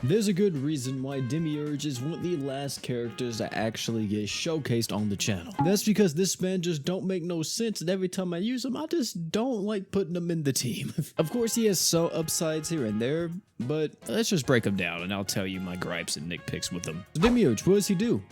There's a good reason why Demiurge is one of the last characters that actually get showcased on the channel. That's because this man just don't make no sense, and every time I use him, I just don't like putting him in the team. Of course, he has some upsides here and there, but let's just break him down and I'll tell you my gripes and nitpicks with him. So Demiurge, what does he do?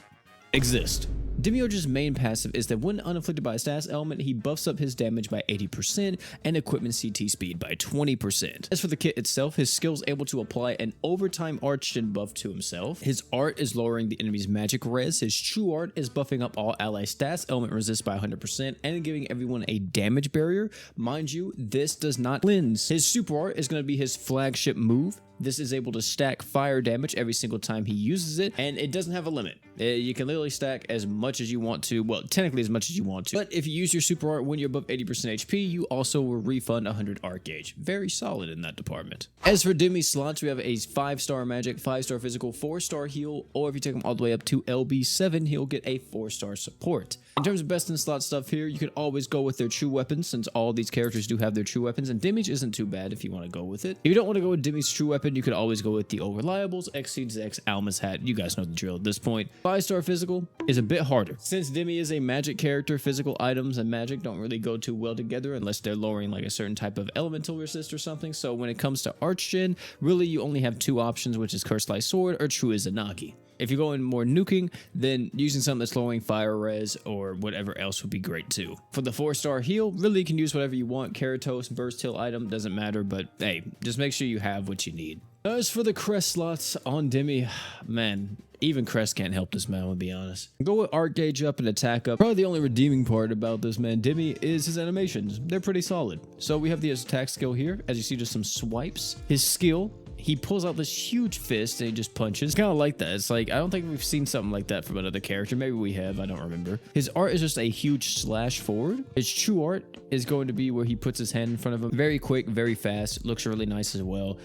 Exist. Demiurge's main passive is that when unafflicted by a status element, he buffs up his damage by 80% and equipment CT speed by 20%. As for the kit itself, his skill is able to apply an overtime arch-gen buff to himself. His art is lowering the enemy's magic res. His true art is buffing up all ally status element resist by 100% and giving everyone a damage barrier. Mind you, this does not cleanse. His super art is going to be his flagship move. This is able to stack fire damage every single time he uses it, and it doesn't have a limit. You can literally stack as much as you want to, well, technically as much as you want to, but if you use your super art when you're above 80% HP, you also will refund 100 art gauge. Very solid in that department. As for Demi slots, we have a 5-star magic, 5-star physical, 4-star heal, or if you take him all the way up to LB7, he'll get a 4-star support. In terms of best in slot stuff here, you can always go with their true weapons, since all these characters do have their true weapons, and Demiurge isn't too bad if you want to go with it. If you don't want to go with Demi's true weapon, you could always go with the Over-Reliables, Exceeds X, Alma's Hat. You guys know the drill at this point. 5-star physical is a bit harder. Since Demi is a magic character, physical items and magic don't really go too well together unless they're lowering like a certain type of elemental resist or something. So when it comes to Arch-gen, really you only have two options, which is Curse Light Sword or True Izanagi. If you're going more nuking, then using something that's lowering fire res or whatever else would be great too. For the 4-star heal, really you can use whatever you want. Keratos, burst heal item, doesn't matter, but hey, just make sure you have what you need. As for the crest slots on Demi, man, even crest can't help this man, I'll be honest. Go with art gauge up and attack up. Probably the only redeeming part about this man, Demi, is his animations. They're pretty solid. So we have the attack skill here. As you see, just some swipes. His skill, he pulls out this huge fist and he just punches. Kind of like that. It's like, I don't think we've seen something like that from another character. Maybe we have, I don't remember. His art is just a huge slash forward. His true art is going to be where he puts his hand in front of him. Very quick, very fast. Looks really nice as well.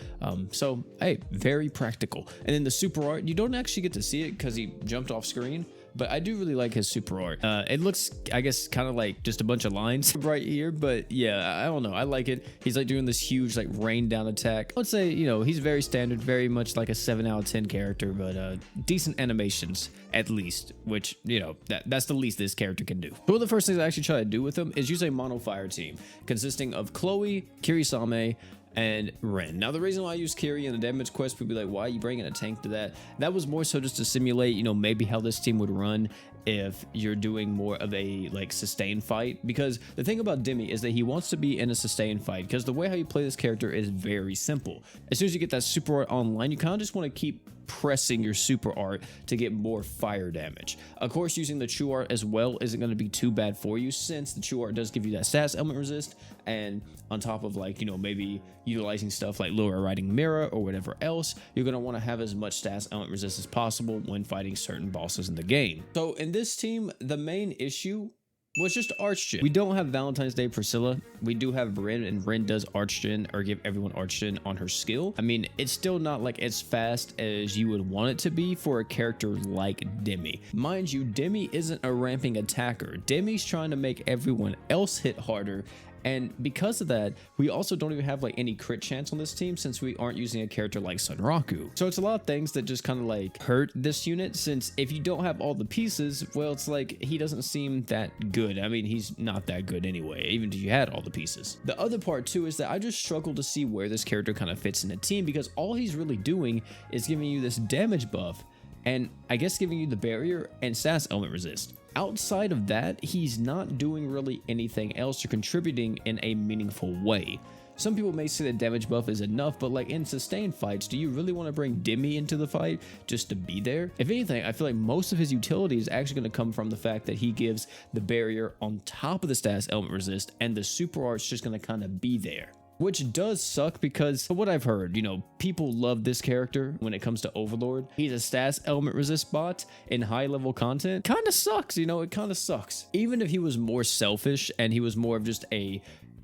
So, hey, very practical. And then the super art, you don't actually get to see it because he jumped off screen. But I do really like his super art. It looks, I guess, kind of like just a bunch of lines right here. But yeah, I don't know. I like it. He's like doing this huge like rain down attack. I would say, you know, he's very standard, very much like a 7 out of 10 character, but decent animations at least, which, you know, that's the least this character can do. So one of the first things I actually try to do with him is use a mono fire team consisting of Chloe, Kirisame, and Ren. Now, the reason why I use Kiri in the damage quest, people be like, why are you bringing a tank to that? That was more so just to simulate, you know, maybe how this team would run if you're doing more of a like sustained fight. Because the thing about Demi is that he wants to be in a sustained fight, because the way how you play this character is very simple. As soon as you get that super art online, you kind of just want to keep pressing your super art to get more fire damage. Of course, using the true art as well isn't going to be too bad for you, since the true art does give you that status element resist, and on top of, like, you know, maybe utilizing stuff like lower riding mirror or whatever else, you're going to want to have as much status element resist as possible when fighting certain bosses in the game. So in this team, the main issue was just Arch-gen. We don't have Valentine's Day Priscilla. We do have Ren, and Ren does Arch-gen, or give everyone Arch-gen on her skill. I mean, it's still not like as fast as you would want it to be for a character like Demi. Mind you, Demi isn't a ramping attacker. Demi's trying to make everyone else hit harder. And because of that, we also don't even have like any crit chance on this team, since we aren't using a character like Sunraku. So it's a lot of things that just kind of like hurt this unit, since if you don't have all the pieces, well, it's like he doesn't seem that good. I mean, he's not that good anyway, even if you had all the pieces. The other part too is that I just struggle to see where this character kind of fits in a team, because all he's really doing is giving you this damage buff, and I guess giving you the barrier and status element resist. Outside of that, he's not doing really anything else or contributing in a meaningful way. Some people may say that damage buff is enough, but like in sustained fights, do you really want to bring Demi into the fight just to be there? If anything, I feel like most of his utility is actually going to come from the fact that he gives the barrier on top of the status element resist, and the super art's just going to kind of be there. Which does suck, because from what I've heard, you know, people love this character when it comes to Overlord. He's a status element resist bot in high level content. Kind of sucks, you know, it kind of sucks. Even if he was more selfish and he was more of just a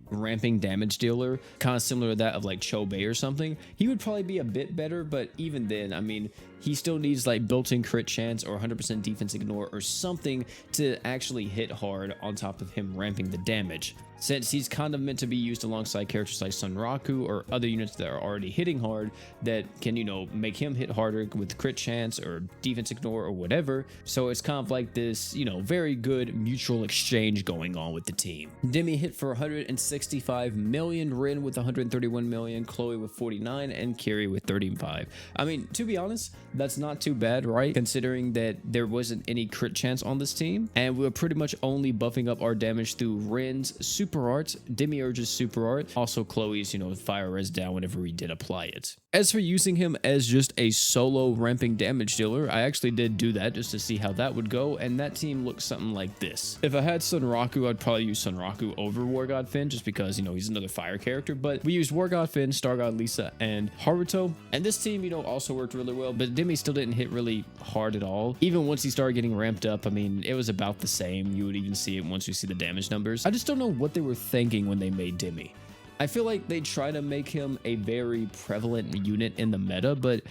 ramping damage dealer, kind of similar to that of like Chobei or something, he would probably be a bit better. But even then, I mean, he still needs like built-in crit chance or 100% defense ignore or something to actually hit hard on top of him ramping the damage. since he's kind of meant to be used alongside characters like Sunraku or other units that are already hitting hard that can, you know, make him hit harder with crit chance or defense ignore or whatever. So it's kind of like this, you know, very good mutual exchange going on with the team. Demi hit for 165 million, Rin with 131 million, Chloe with 49, and Kiri with 35. I mean, to be honest, that's not too bad, right? Considering that there wasn't any crit chance on this team, and we were pretty much only buffing up our damage through Rin's super art, Demiurge's super art, also Chloe's, you know, fire res down whenever we did apply it. As for using him as just a solo ramping damage dealer, I actually did do that just to see how that would go, and that team looks something like this. If I had Sunraku, I'd probably use Sunraku over War God Finn just because, you know, he's another fire character, but we used War God Finn, Star God Lisa, and Haruto, and this team, you know, also worked really well, but Demi still didn't hit really hard at all. Even once he started getting ramped up, I mean, it was about the same. You would even see it once you see the damage numbers. I just don't know what they were thinking when they made Demi. I feel like they try to make him a very prevalent unit in the meta, but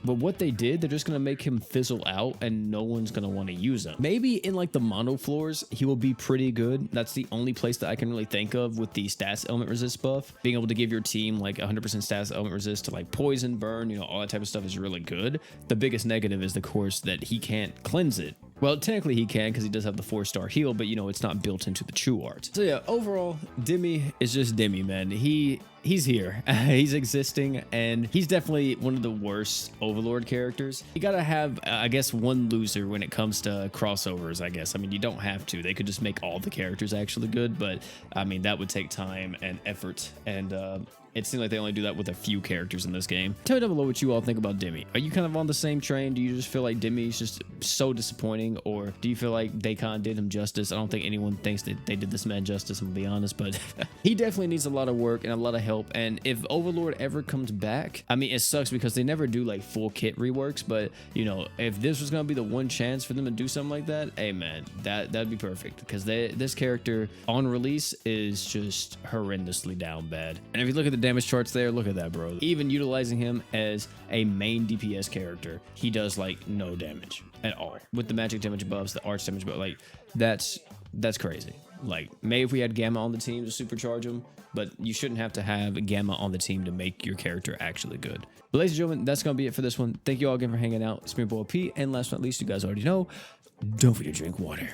what they did, they're just going to make him fizzle out and no one's going to want to use him. Maybe in like the mono floors, he will be pretty good. That's the only place that I can really think of with the stats element resist buff. Being able to give your team like 100% stats element resist to like poison, burn, you know, all that type of stuff is really good. The biggest negative is, of course, that he can't cleanse it. Well, technically he can because he does have the 4-star heal, but you know, it's not built into the true art. So yeah, overall, Demi is just Demi, man. He's here. He's existing, and he's definitely one of the worst Overlord characters. You gotta have, I guess, one loser when it comes to crossovers, I guess. I mean, you don't have to. They could just make all the characters actually good, but I mean, that would take time and effort, and it seems like they only do that with a few characters in this game. Tell me down below what you all think about Demi. Are you kind of on the same train? Do you just feel like Demi is just so disappointing, or do you feel like they kind of did him justice? I don't think anyone thinks that they did this man justice, I'm gonna be honest, but he definitely needs a lot of work and a lot of help. And if Overlord ever comes back, I mean, it sucks because they never do like full kit reworks, but you know, if this was gonna be the one chance for them to do something like that, hey man, that'd be perfect, because this character on release is just horrendously down bad. And if you look at the damage charts there, look at that, bro. Even utilizing him as a main DPS character, he does like no damage at all with the magic damage buffs, the arch damage, but like that's crazy. Like, maybe if we had Gamma on the team to supercharge him, but you shouldn't have to have Gamma on the team to make your character actually good. But ladies and gentlemen, that's gonna be it for this one. Thank you all again for hanging out. It's me, boy P, and last but not least, you guys already know, don't forget to drink water.